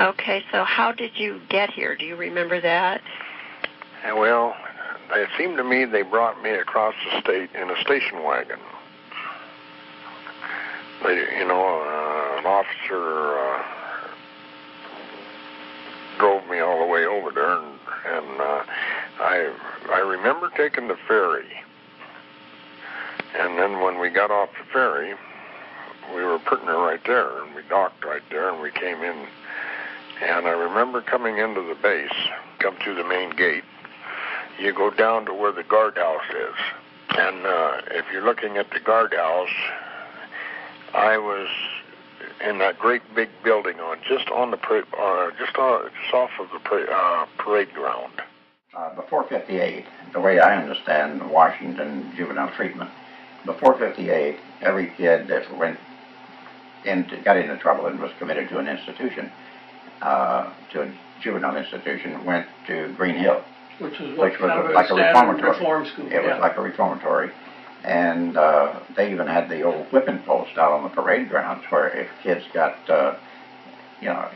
Okay, so how did you get here? Do you remember that? Well, it seemed to me they brought me across the state in a station wagon. An officer drove me all the way over there, and I remember taking the ferry. And then when we got off the ferry, we were putting her right there, and we docked right there, and we came in. And I remember coming into the base, come through the main gate. You go down to where the guardhouse is. And if you're looking at the guardhouse, I was in that great big building just off of the parade ground. Before 58, the way I understand Washington juvenile treatment, before 58, every kid that got into trouble and was committed to an institution, to a juvenile institution, went to Green Hill, which was like a reformatory. Reform school. It was like a reformatory. And they even had the old whipping post out on the parade grounds where if kids got,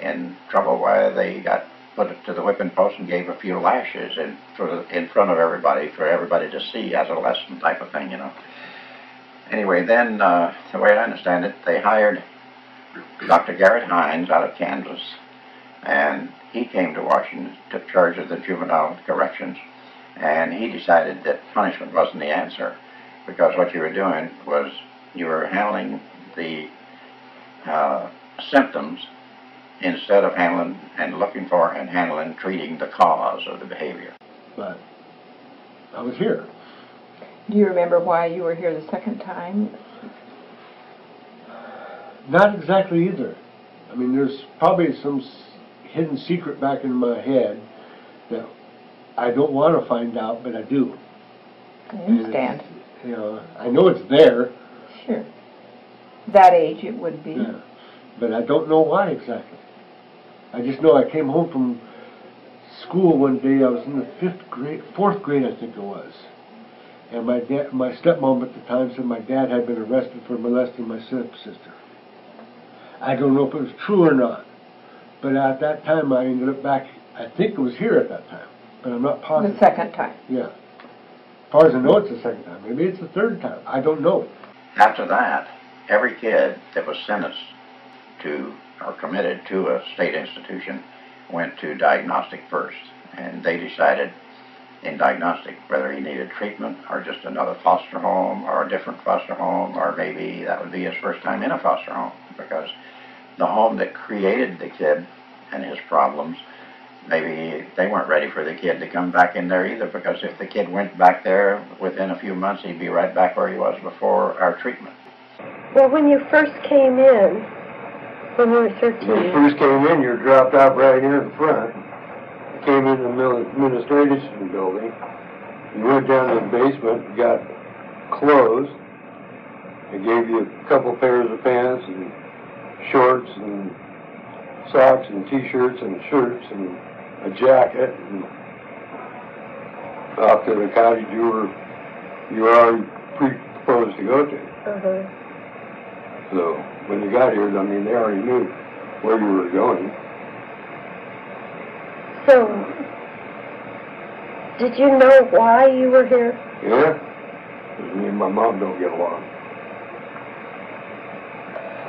in trouble, why they got put it to the whipping post and gave a few lashes in front of everybody for everybody to see as a lesson type of thing, Anyway, then the way I understand it, they hired Dr. Garrett Hines out of Kansas, and he came to Washington, took charge of the juvenile corrections, and he decided that punishment wasn't the answer, because what you were doing was you were handling the symptoms instead of handling and looking for and handling, treating the cause of the behavior. But I was here. Do you remember why you were here the second time? Not exactly either. I mean, there's probably some hidden secret back in my head that I don't want to find out, but I do. I understand. I know it's there. Sure. That age it would be. Yeah. But I don't know why exactly. I just know I came home from school one day. I was in the fourth grade, I think it was. And my stepmom at the time said my dad had been arrested for molesting my stepsister. I don't know if it was true or not. But at that time, I ended up back, I think it was here at that time. But I'm not positive. The second time. Yeah. As far as I know, it's the second time. Maybe it's the third time. I don't know. After that, every kid that was sentenced to or committed to a state institution went to diagnostic first. And they decided in diagnostic whether he needed treatment or just another foster home or a different foster home, or maybe that would be his first time in a foster home, because the home that created the kid and his problems, maybe they weren't ready for the kid to come back in there either, because if the kid went back there within a few months, he'd be right back where he was before our treatment. Well, when you first came in, when you were 13... When you first came in, you were dropped out right here in front. You came in the administration building. You went down to the basement and got clothes. They gave you a couple pairs of pants and shorts and socks and t-shirts and shirts and a jacket, and off to the cottage you were already predisposed to go to. So when you got here, I mean, they already knew where you were going. So, did you know why you were here? Yeah, because me and my mom don't get along.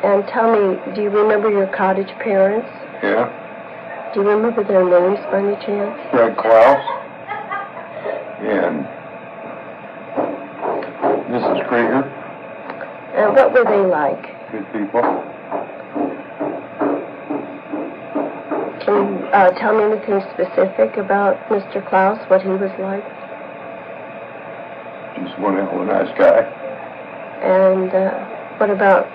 And tell me, do you remember your cottage parents? Yeah. Do you remember their names by any chance? Fred Klaus and Mrs. Krieger. And what were they like? Good people. Can you tell me anything specific about Mr. Klaus, what he was like? Just one hell of a nice guy. And what about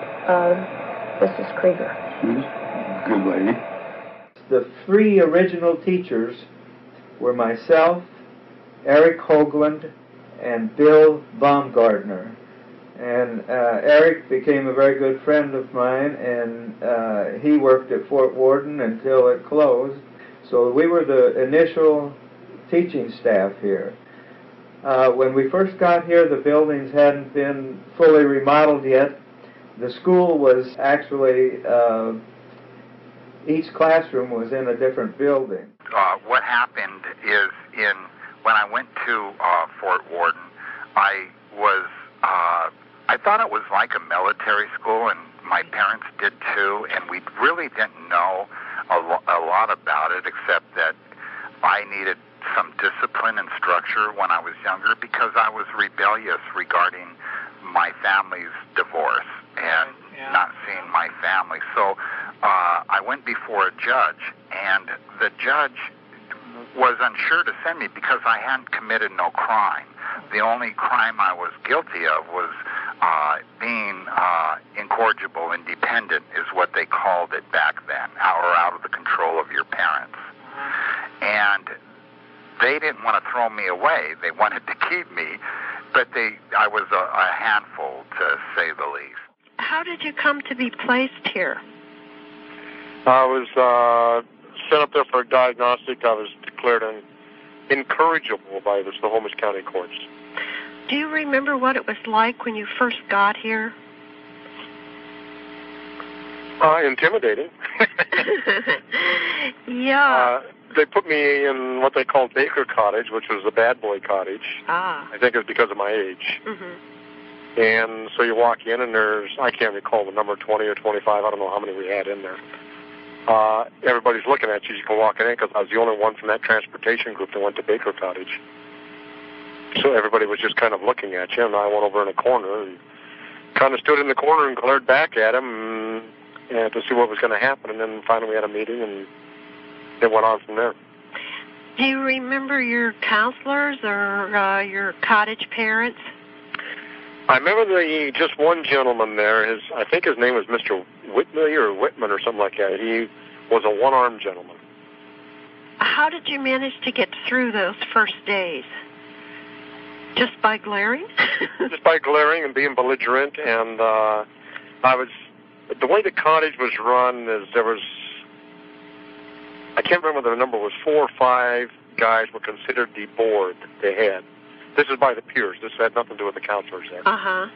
Mrs. Krieger? She was a good lady. The three original teachers were myself, Eric Hoagland, and Bill Baumgartner. And Eric became a very good friend of mine, and he worked at Fort Worden until it closed. So we were the initial teaching staff here. When we first got here, the buildings hadn't been fully remodeled yet. The school was actually each classroom was in a different building. What happened is when I went to Fort Worden, I thought it was like a military school, and my parents did too, and we really didn't know a lot about it, except that I needed some discipline and structure when I was younger because I was rebellious regarding my family's divorce and not seeing my family. So I went before a judge, and the judge was unsure to send me because I hadn't committed no crime. The only crime I was guilty of was being incorrigible independent, is what they called it back then, or out of the control of your parents. And they didn't want to throw me away. They wanted to keep me, but I was a handful, to say the least. How did you come to be placed here? I was sent up there for a diagnostic. I was declared incorrigible by the Snohomish County courts. Do you remember what it was like when you first got here? Intimidating. Yeah. They put me in what they called Baker Cottage, which was the bad boy cottage. Ah. I think it's because of my age. Mm-hmm. And so you walk in, and I can't recall the number, 20 or 25, I don't know how many we had in there. Everybody's looking at you. You can walk in because I was the only one from that transportation group that went to Baker Cottage. So everybody was just kind of looking at you, and I went over in a corner and kind of stood in the corner and glared back at him and to see what was going to happen. And then finally we had a meeting, and it went on from there. Do you remember your counselors or your cottage parents? I remember just one gentleman there. I think his name was Mr. Whitney or Whitman or something like that. He was a one-armed gentleman. How did you manage to get through those first days? Just by glaring? Just by glaring and being belligerent. And the way the cottage was run is I can't remember the number, was 4 or 5 guys were considered the board they had. This is by the peers. This had nothing to do with the counselors there. Uh-huh.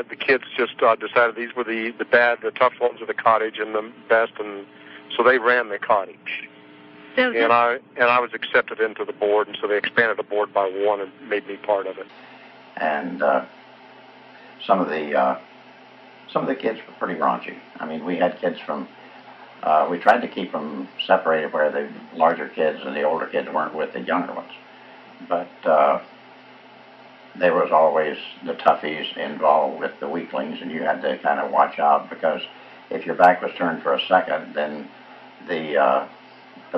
The kids just decided these were the tough ones of the cottage and the best, and so they ran the cottage. So and I was accepted into the board, and so they expanded the board by one and made me part of it. And some of the kids were pretty raunchy. I mean, we had kids from. We tried to keep them separated where the larger kids and the older kids weren't with the younger ones, but there was always the toughies involved with the weaklings, and you had to kind of watch out, because if your back was turned for a second, then the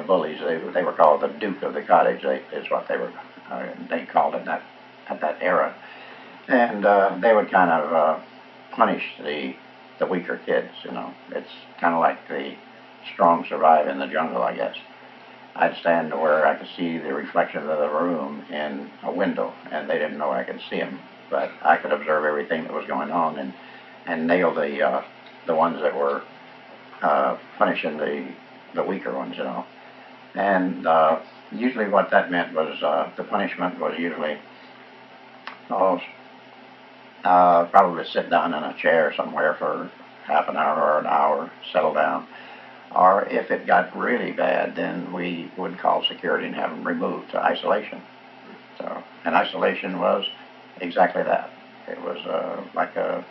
bullies, they were called the Duke of the Cottage, is what they called it at that era, and they would kind of punish the weaker kids. You know, it's kind of like the strong survive in the jungle, I guess. I'd stand where I could see the reflection of the room in a window, and they didn't know I could see them, but I could observe everything that was going on and nail the ones that were punishing the weaker ones, you know. And usually what that meant was the punishment was usually probably sit down in a chair somewhere for half an hour or an hour, settle down. Or if it got really bad, then we would call security and have them removed to isolation. So, and isolation was exactly that. It was like a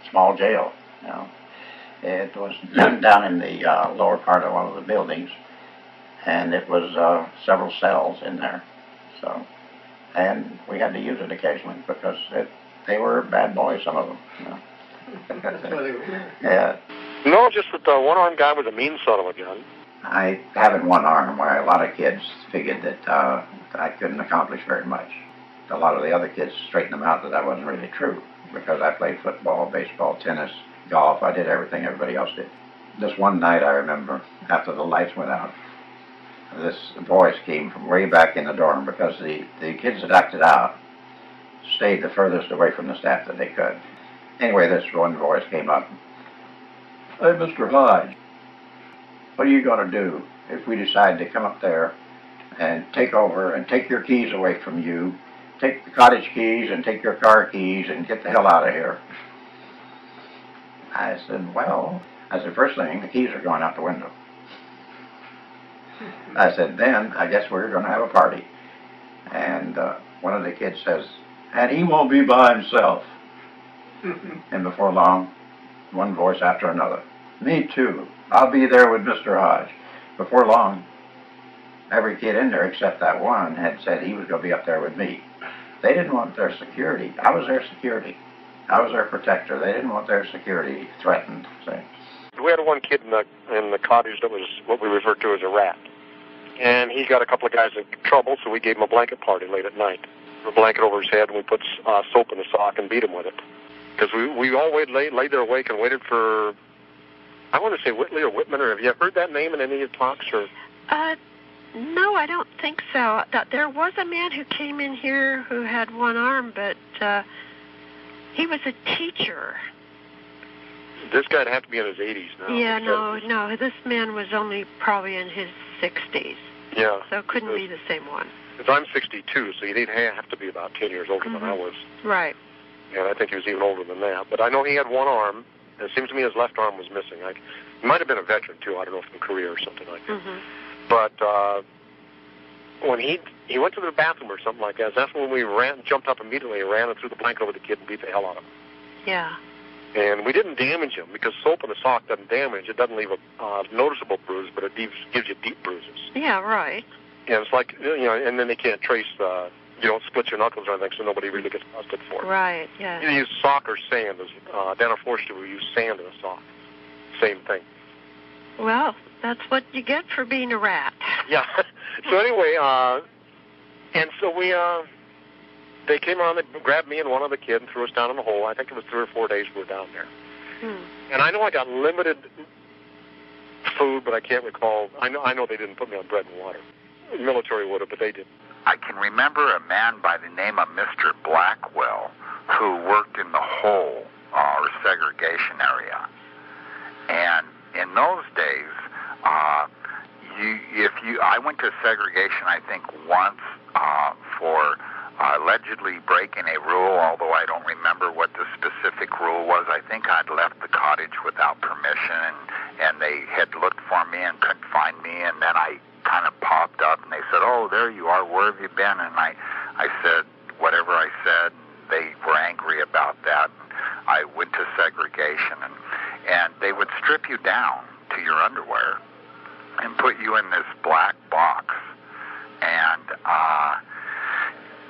small jail, you know. It was down in the lower part of one of the buildings, and it was several cells in there. So, and we had to use it occasionally because they were bad boys, some of them, you know. Yeah. No, just that the one-armed guy was a mean son of a gun. I having one arm, where a lot of kids figured that I couldn't accomplish very much. A lot of the other kids straightened them out that wasn't really true, because I played football, baseball, tennis, golf. I did everything everybody else did. This one night, I remember, after the lights went out, this voice came from way back in the dorm, because the kids that acted out stayed the furthest away from the staff that they could. Anyway, this one voice came up. Hey, Mr. Hyde, what are you going to do if we decide to come up there and take over and take your keys away from you, take the cottage keys and take your car keys and get the hell out of here? I said, well, first thing, the keys are going out the window. I said, then I guess we're going to have a party. And one of the kids says, and he won't be by himself. And before long, one voice after another, me too. I'll be there with Mr. Hodge. Before long, every kid in there except that one had said he was going to be up there with me. They didn't want their security. I was their security. I was their protector. They didn't want their security threatened. So. We had one kid in the cottage that was what we referred to as a rat. And he got a couple of guys in trouble, so we gave him a blanket party late at night. A blanket over his head, and we put soap in the sock and beat him with it. Because we all laid there awake and waited for, I want to say Whitley or Whitman, or have you heard that name in any of your talks? Or? No, I don't think so. There was a man who came in here who had one arm, but he was a teacher. This guy'd have to be in his 80s now. Yeah, no, this man was only probably in his 60s. Yeah. So it couldn't be the same one. Because I'm 62, so you'd have to be about 10 years older than I was. Right. And I think he was even older than that. But I know he had one arm, and it seems to me his left arm was missing. He might have been a veteran, too. I don't know if in Korea or something like that. But when he went to the bathroom or something like that, that's when we jumped up immediately and ran and threw the blanket over the kid and beat the hell out of him. Yeah. And we didn't damage him because soap in the sock doesn't damage. It doesn't leave a noticeable bruise, but it gives you deep bruises. Yeah, right. And it's like, and then they can't trace, you don't split your knuckles or anything, so nobody really gets busted for it. Right, yeah. You use sock or sand. Down at Forster, we use sand in a sock. Same thing. Well, that's what you get for being a rat. Yeah. So anyway, and so they came around, they grabbed me and one other kid and threw us down in the hole. I think it was 3 or 4 days we were down there. And I know I got limited food, but I can't recall. I know they didn't put me on bread and water. The military would have, but they didn't. I can remember a man by the name of Mr. Blackwell who worked in the hole or segregation area. And in those days, I went to segregation, I think, once for allegedly breaking a rule, although I don't remember what the specific rule was. I think I'd left the cottage without permission, and they had looked for me and couldn't find me, and then I kind of popped up, and they said, oh, there you are, where have you been? And I said whatever I said, and they were angry about that. I went to segregation, and they would strip you down to your underwear and put you in this black box. And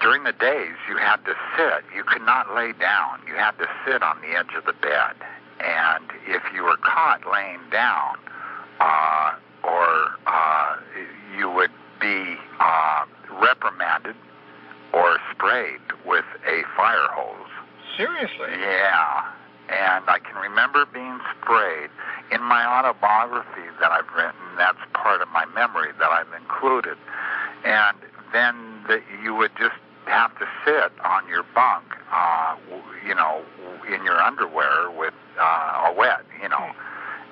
during the days, you had to sit. You could not lay down. You had to sit on the edge of the bed. And if you were caught laying down, you would be reprimanded or sprayed with a fire hose. Seriously? Yeah. And I can remember being sprayed. In my autobiography that I've written, that's part of my memory that I've included. And then you would just have to sit on your bunk, in your underwear with wet,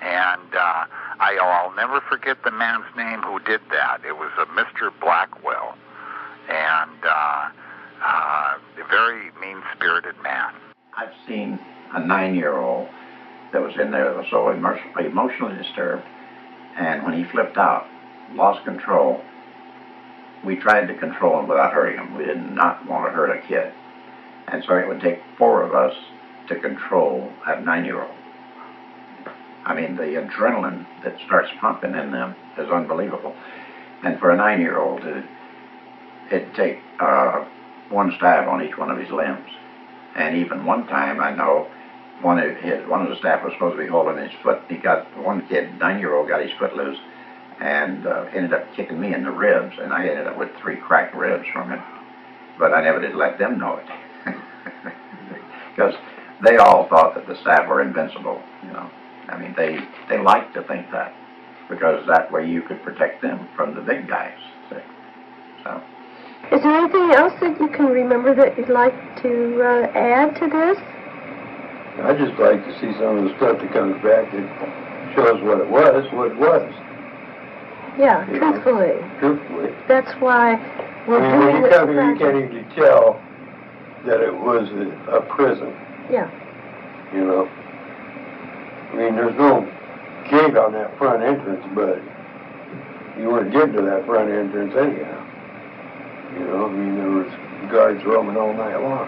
And I'll never forget the man's name who did that. It was a Mr. Blackwell, and a very mean-spirited man. I've seen a 9-year-old that was in there that was so emotionally disturbed, and when he flipped out, lost control, we tried to control him without hurting him. We did not want to hurt a kid. And so it would take 4 of us to control that 9-year-old. I mean, the adrenaline that starts pumping in them is unbelievable. And for a 9-year-old, it'd take 1 stab on each one of his limbs. And even one time, I know, one of the staff was supposed to be holding his foot. He got, one kid, 9-year-old, got his foot loose and ended up kicking me in the ribs, and I ended up with 3 cracked ribs from it. But I never did let them know it. Because they all thought that the staff were invincible, I mean, they liked to think that, because that way you could protect them from the big guys, see? So. Is there anything else that you can remember that you'd like to add to this? I'd just like to see some of the stuff that comes back that shows what it was. Yeah, truthfully. Truthfully. That's why we're doing when you come here, you can't even tell that it was a prison. Yeah. I mean, there's no gate on that front entrance, but you weren't getting to that front entrance anyhow. You know, I mean, there was guards roaming all night long.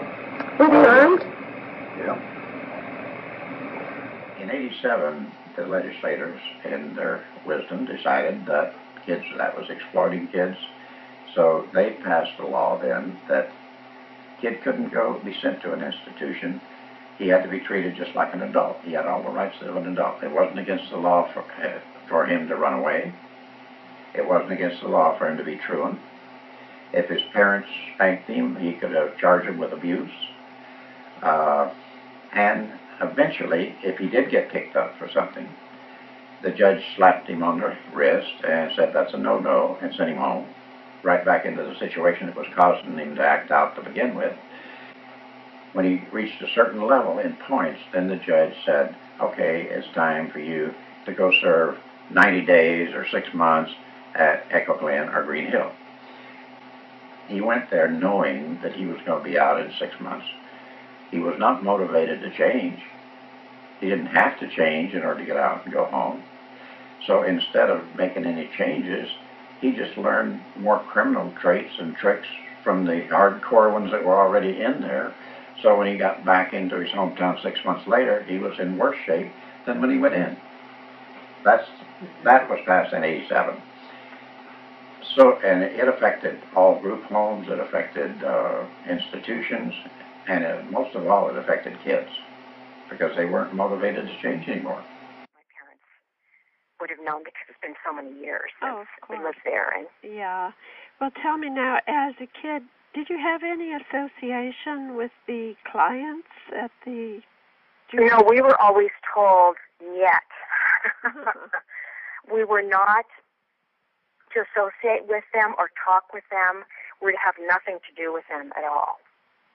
Were they armed? Yeah. In '87, the legislators, in their wisdom, decided that that was exploiting kids. So they passed a law then that kid couldn't be sent to an institution. He had to be treated just like an adult. He had all the rights of an adult. It wasn't against the law for him to run away. It wasn't against the law for him to be truant. If his parents spanked him, he could have charged him with abuse. And eventually, if he did get picked up for something, the judge slapped him on the wrist and said that's a no-no and sent him home, right back into the situation that was causing him to act out to begin with. When he reached a certain level in points, then the judge said, okay, it's time for you to go serve 90 days or 6 months at Echo Glen or Green Hill. He went there knowing that he was going to be out in 6 months. He was not motivated to change. He didn't have to change in order to get out and go home. So instead of making any changes, he just learned more criminal traits and tricks from the hardcore ones that were already in there. So when he got back into his hometown 6 months later, he was in worse shape than when he went in. That was passed in '87. So, and it affected all group homes, it affected institutions, and most of all, it affected kids because they weren't motivated to change anymore. My parents would have known because it's been so many years since we course. lived there. And yeah. Well, tell me now, as a kid, did you have any association with the clients at the... You know, we were always told, yet. We were not to associate with them or talk with them. We'd have nothing to do with them at all.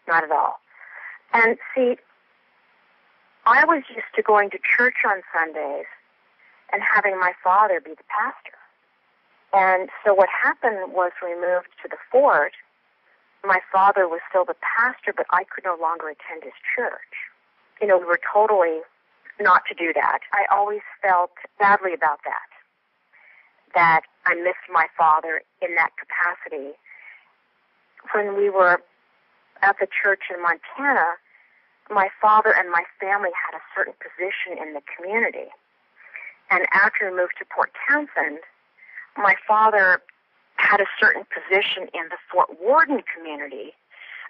Not at all. And see, I was used to going to church on Sundays and having my father be the pastor. And so what happened was we moved to the fort. My father was still the pastor, but I could no longer attend his church. You know, we were totally not to do that. I always felt badly about that I missed my father in that capacity. When we were at the church in Montana, my father and my family had a certain position in the community. And after we moved to Port Townsend, my father had a certain position in the Fort Worden community,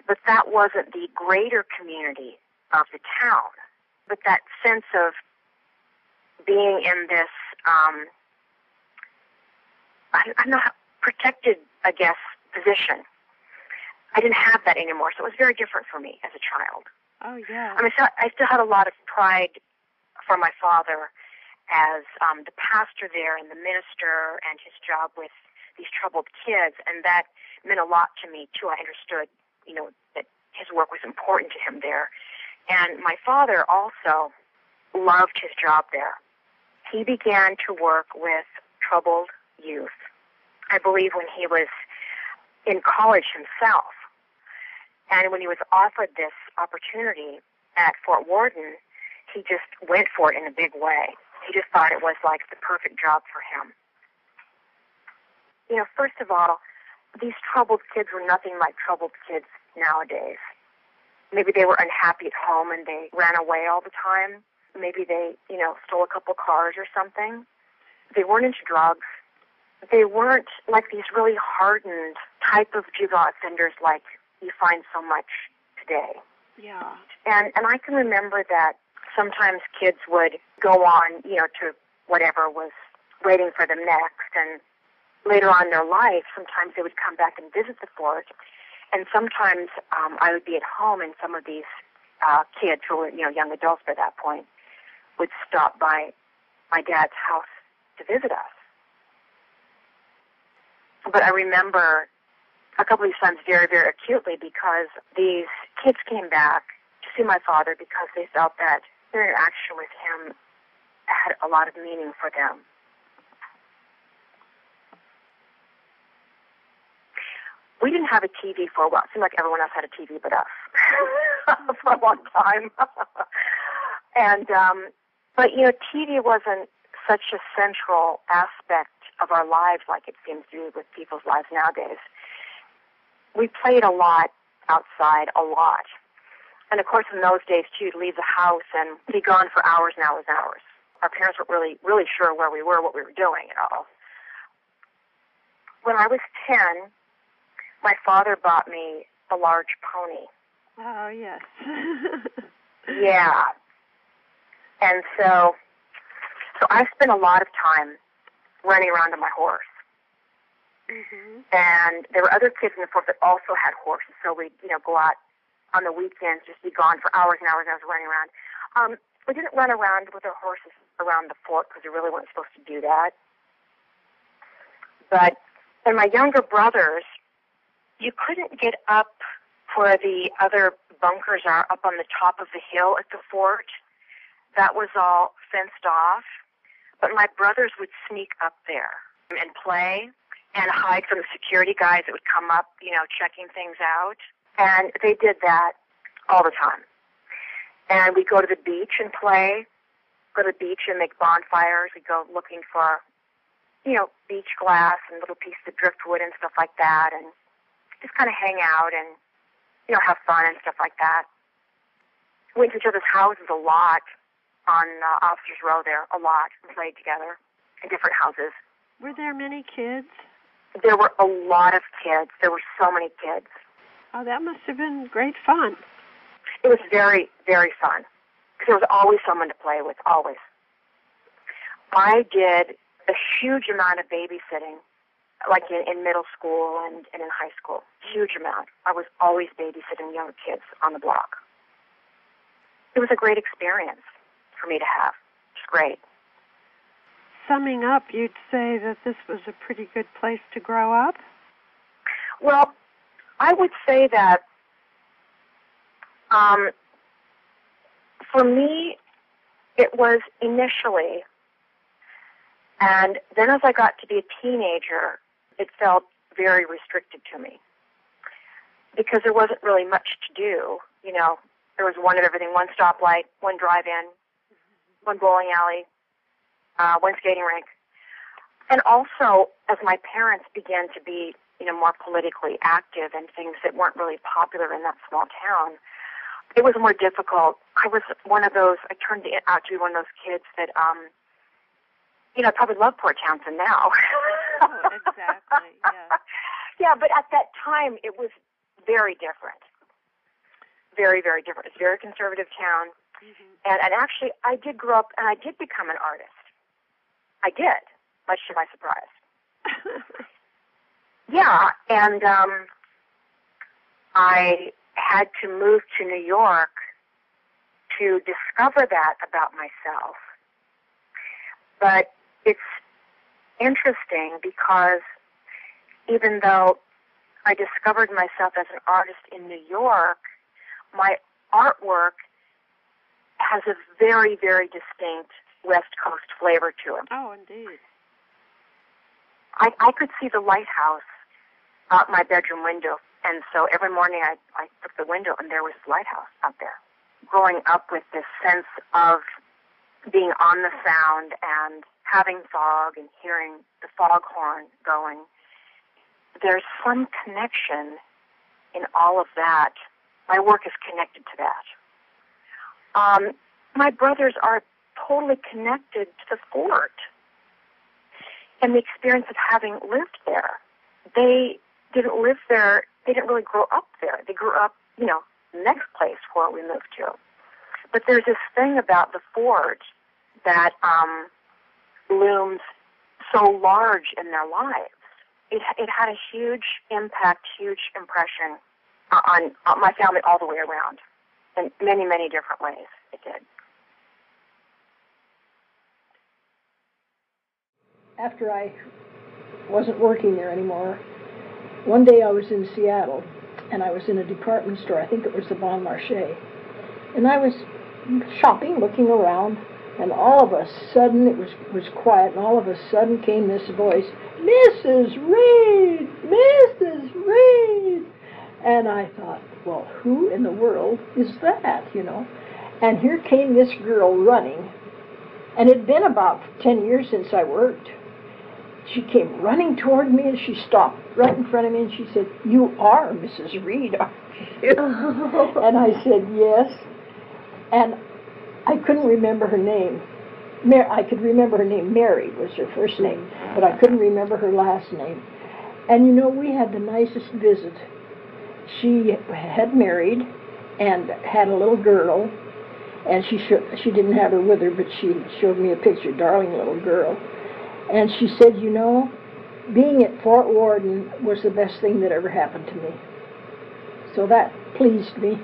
but that wasn't the greater community of the town. But that sense of being in this, I'm not protected, I guess, position. I didn't have that anymore, so it was very different for me as a child. Oh, yeah. I mean, so I still had a lot of pride for my father as the pastor there and the minister and his job with these troubled kids, and that meant a lot to me, too. I understood, you know, that his work was important to him there. And my father also loved his job there. He began to work with troubled youth, I believe when he was in college himself. And when he was offered this opportunity at Fort Worden, he just went for it in a big way. He just thought it was like the perfect job for him. You know, first of all, these troubled kids were nothing like troubled kids nowadays. Maybe they were unhappy at home and they ran away all the time. Maybe they, you know, stole a couple cars or something. They weren't into drugs. They weren't like these really hardened type of juvenile offenders like you find so much today. Yeah. And I can remember that sometimes kids would go on, you know, to whatever was waiting for them next. And later on in their life, sometimes they would come back and visit the fort. And sometimes I would be at home, and some of these kids who were, you know, young adults by that point would stop by my dad's house to visit us. But I remember a couple of these times very, very acutely because these kids came back to see my father because they felt that their interaction with him had a lot of meaning for them. We didn't have a TV for a while. It seemed like everyone else had a TV but us for a long time. And, but, you know, TV wasn't such a central aspect of our lives like it seems to be with people's lives nowadays. We played a lot outside, a lot. And of course, in those days, too, you'd leave the house and be gone for hours and hours and hours. Our parents weren't really sure where we were, what we were doing at all. When I was 10, my father bought me a large pony. Oh, yes. Yeah. And so I spent a lot of time running around on my horse. Mm-hmm. And there were other kids in the fort that also had horses, so we'd, go out on the weekends, just be gone for hours and hours and hours running around. We didn't run around with our horses around the fort because we really weren't supposed to do that. But, and my younger brothers, you couldn't get up where the other bunkers are up on the top of the hill at the fort. That was all fenced off. But my brothers would sneak up there and play and hide from the security guys that would come up, checking things out. And they did that all the time. And we'd go to the beach and play, go to the beach and make bonfires. We'd go looking for, beach glass and little pieces of driftwood and stuff like that, and just kind of hang out and, have fun and stuff like that. Went to each other's houses a lot on Officers Row there, a lot, and played together in different houses. Were there many kids? There were a lot of kids. There were so many kids. Oh, that must have been great fun. It was very, very fun. Because there was always someone to play with, always. I did a huge amount of babysitting, like in middle school and in high school. Huge amount. I was always babysitting younger kids on the block. It was a great experience for me to have. It was great. Summing up, you'd say that this was a pretty good place to grow up? Well, I would say that for me, it was initially, and then as I got to be a teenager, it felt very restricted to me because there wasn't really much to do. There was one of everything, one stoplight, one drive-in, one bowling alley, one skating rink. And also, as my parents began to be, more politically active and things that weren't really popular in that small town, it was more difficult. I was one of those, I turned out to be one of those kids that, I probably love Port Townsend now. Oh, exactly, yeah. Yeah, but at that time, it was very different. Very, very different. It's a very conservative town. Mm-hmm. And actually, I did grow up, and I did become an artist. I did, much to my surprise. Yeah, and I had to move to New York to discover that about myself. But it's interesting because even though I discovered myself as an artist in New York, my artwork has a very, very distinct West Coast flavor to it. Oh, indeed. I could see the lighthouse out my bedroom window, and so every morning I took the window, and there was the lighthouse out there. Growing up with this sense of being on the sound and having fog and hearing the foghorn going, there's some connection in all of that. My work is connected to that. My brothers are totally connected to the fort and the experience of having lived there. They didn't live there. They didn't really grow up there. They grew up, the next place where we moved to. But there's this thing about the fort that looms so large in their lives. It had a huge impact, huge impression on my family all the way around in many, many different ways. It did. After I wasn't working there anymore, one day I was in Seattle, and I was in a department store. I think it was the Bon Marché. And I was shopping, looking around, and all of a sudden, it was quiet, and all of a sudden came this voice, "Mrs. Reed! Mrs. Reed!" And I thought, well, who in the world is that, And here came this girl running, and it had been about 10 years since I worked. she came running toward me, and she stopped right in front of me, and she said, "You are Mrs. Reed, aren't you?" And I said, "Yes." And I couldn't remember her name. I could remember her name. Mary was her first name, but I couldn't remember her last name. And you know, we had the nicest visit. She had married and had a little girl, and she didn't have her with her, but she showed me a picture, darling little girl. And she said, "You know, being at Fort Worden was the best thing that ever happened to me." So that pleased me.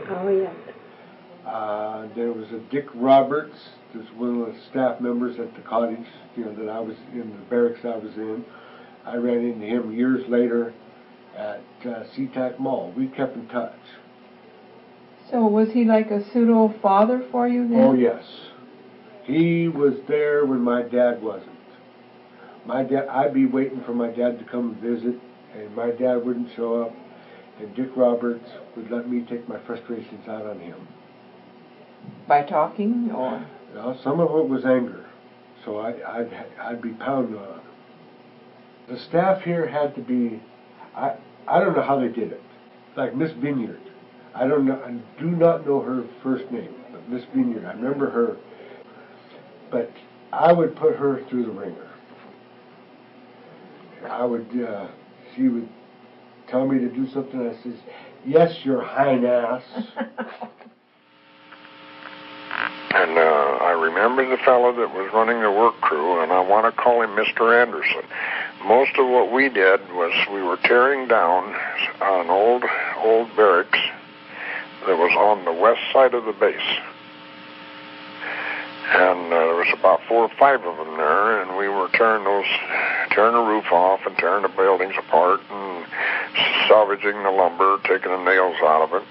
Oh, yeah. There was a Dick Roberts, who's one of the staff members at the cottage, that I was in, the barracks I was in. I ran into him years later at SeaTac Mall. We kept in touch. So was he like a pseudo-father for you then? Oh, yes. He was there when my dad wasn't. I'd be waiting for my dad to come visit, and my dad wouldn't show up, and Dick Roberts would let me take my frustrations out on him. By talking, or? Well, some of it was anger, so I'd be pounding on him. The staff here had to be, I don't know how they did it. Like Miss Vineyard. I do not know her first name, but Miss Vineyard, I remember her. But I would put her through the ringer. She would tell me to do something, I says, "Yes, your hind ass." And I remember the fellow that was running the work crew, and I want to call him Mr. Anderson. Most of what we did was we were tearing down an old barracks that was on the west side of the base. And there was about 4 or 5 of them there, and we were tearing the roof off and tearing the buildings apart and salvaging the lumber, taking the nails out of it.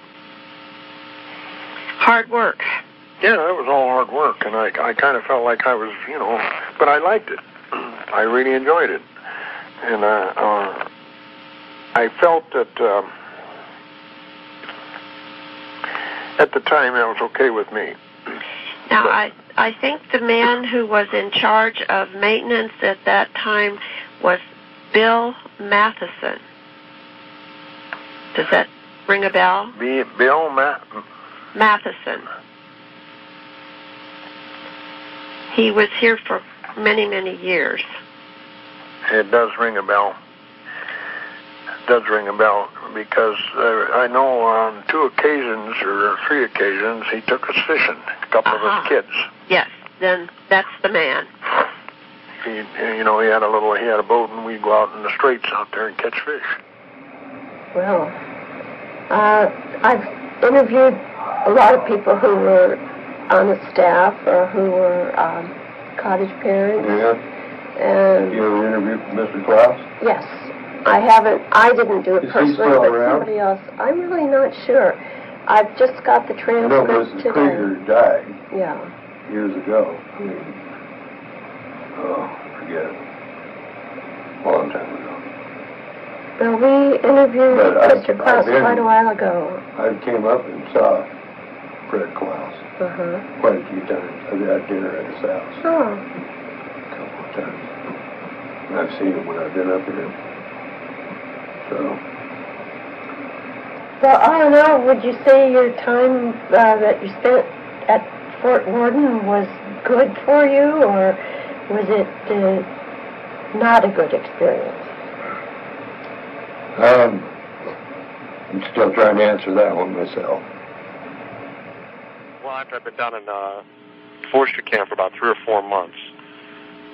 Hard work. Yeah, it was all hard work, and I kind of felt like I was, but I liked it. I really enjoyed it. And I felt that at the time that was okay with me. Now, I think the man who was in charge of maintenance at that time was Bill Matheson. Does that ring a bell? Bill Matheson. He was here for many, many years. It does ring a bell. It does ring a bell because I know on 2 occasions or 3 occasions he took us fishing, a couple of us kids. Yes, then that's the man. He had a boat, and we'd go out in the straits out there and catch fish. Well, I've interviewed a lot of people who were on the staff or who were cottage parents. Yeah. And you ever interviewed Mr. Klaus? Yes. I haven't. I didn't do it personally, but around? Somebody else. I'm really not sure. I've just got the transcript Mrs. today. Krieger died. Yeah. Years ago. Oh, forget it. Long time ago. Well, we interviewed Mr. Klaus quite a while ago. I came up and saw Fred Klaus quite a few times. I had dinner at his house. Oh. A couple of times. And I've seen him when I've been up here. So. Well, I don't know. Would you say your time that you spent at Fort Worden was good for you, or was it not a good experience? I'm still trying to answer that one myself. Well, after I've been down in forestry camp for about 3 or 4 months,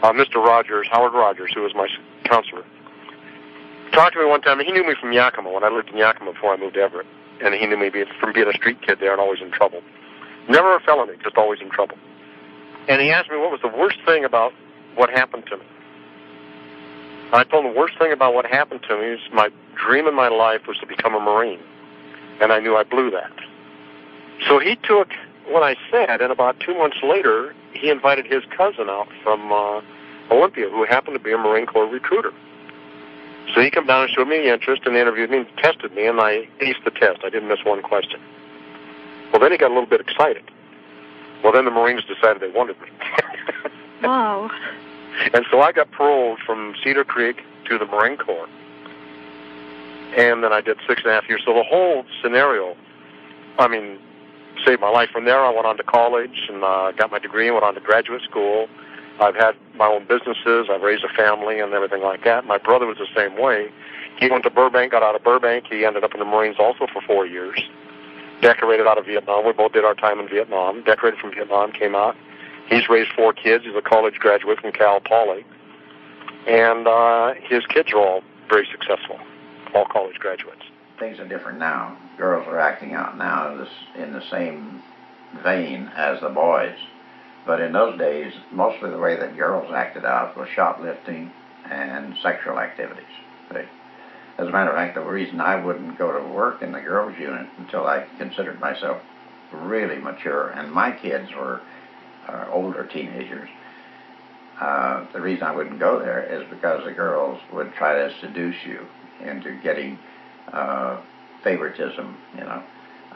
Mr. Rogers, Howard Rogers, who was my counselor, talked to me one time, and he knew me from Yakima when I lived in Yakima before I moved to Everett. And he knew me from being a street kid there and always in trouble. Never a felony, just always in trouble. And he asked me what was the worst thing about what happened to me. I told him the worst thing about what happened to me is my dream in my life was to become a Marine. And I knew I blew that. So he took what I said, and about 2 months later, he invited his cousin out from Olympia, who happened to be a Marine Corps recruiter. So he came down and showed me the interest and interviewed me and tested me, and I aced the test. I didn't miss one question. Well, then he got a little bit excited. Well, then the Marines decided they wanted me. Wow. And so I got paroled from Cedar Creek to the Marine Corps. And then I did 6.5 years. So the whole scenario, I mean, saved my life. From there, I went on to college and got my degree and went on to graduate school. I've had my own businesses. I've raised a family and everything like that. My brother was the same way. He went to Burbank, got out of Burbank. He ended up in the Marines also for 4 years. Decorated out of Vietnam. We both did our time in Vietnam. Decorated from Vietnam, came out. He's raised 4 kids. He's a college graduate from Cal Poly. And his kids are all very successful, all college graduates. Things are different now. Girls are acting out now in the same vein as the boys. But in those days, mostly the way that girls acted out was shoplifting and sexual activities. As a matter of fact, the reason I wouldn't go to work in the girls' unit until I considered myself really mature, and my kids were older teenagers, the reason I wouldn't go there is because the girls would try to seduce you into getting favoritism, you know.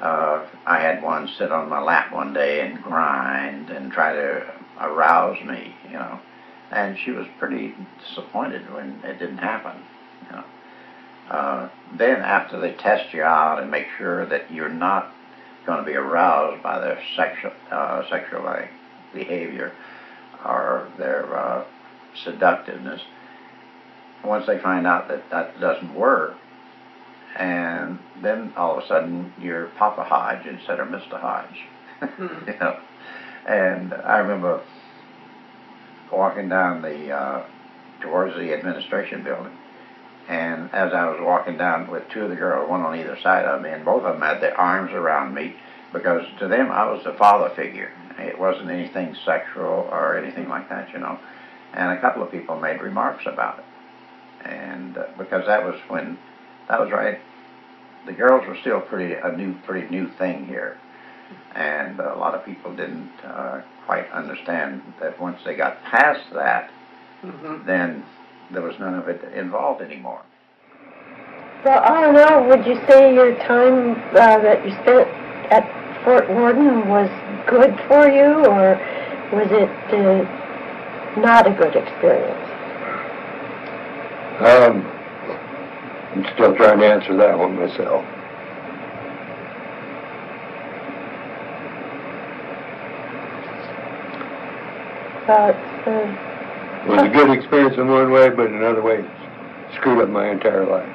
I had one sit on my lap one day and grind and try to arouse me, you know. And she was pretty disappointed when it didn't happen, you know. Then after they test you out and make sure that you're not going to be aroused by their sexual behavior or their seductiveness, once they find out that that doesn't work, and then all of a sudden you're Papa Hodge instead of Mr. Hodge. You know. And I remember walking down towards the administration building, and as I was walking down with 2 of the girls, one on either side of me, and both of them had their arms around me, because to them I was the father figure. It wasn't anything sexual or anything like that, you know. And a couple of people made remarks about it. And because that was right. The girls were still pretty new thing here, and a lot of people didn't quite understand that once they got past that, then there was none of it involved anymore. Well, I don't know. Would you say your time that you spent at Fort Worden was good for you, or was it not a good experience? I'm still trying to answer that one myself. It was a good experience in one way, but in another way, it screwed up my entire life.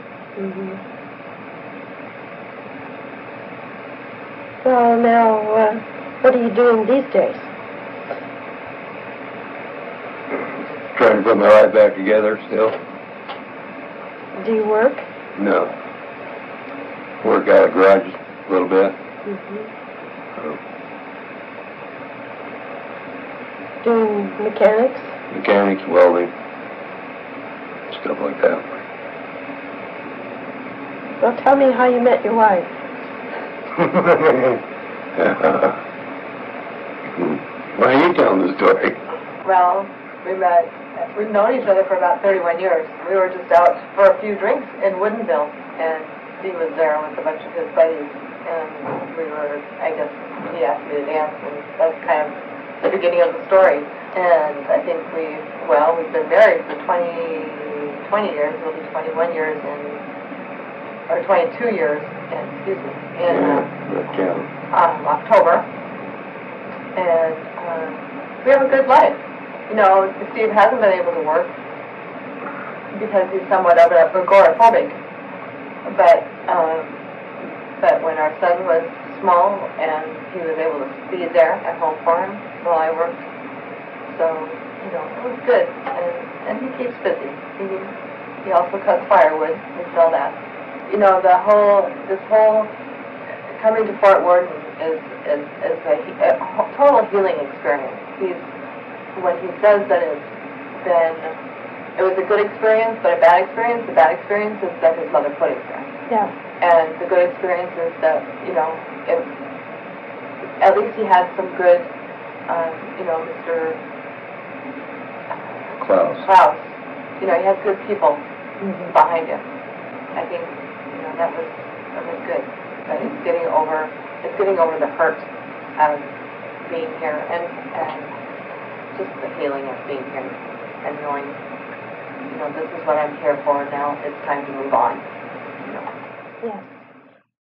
Well, now, what are you doing these days? Trying to put my life back together still. Do you work? No. Work out of garage a little bit. Doing mechanics? Mechanics, welding, stuff like that. Well, tell me how you met your wife. Why are you telling the story? Well, we've known each other for about 31 years. We were just out for a few drinks in Woodinville, and he was there with a bunch of his buddies, and I guess he asked me to dance, and that's kind of the beginning of the story. And I think we've been married for 20 years. It'll be 21 years or 22 years, in October. And we have a good life. You know, Steve hasn't been able to work because he's somewhat agoraphobic. But when our son was small, and he was able to be there at home for him while I worked, so you know, it was good. And he keeps busy. He also cuts firewood. We sell that. You know, this whole coming to Fort Worden is a total healing experience. When he says that it was a good experience, but a bad experience, the bad experience is that his mother put him there. Yeah. And the good experience is that, you know, at least he had some good, you know, Mr. Klaus. You know, he has good people behind him. I think, you know, that was good. But it's getting over the hurt of being here and just the feeling of being here. and knowing, this is what I'm here for now. It's time to move on. Yes.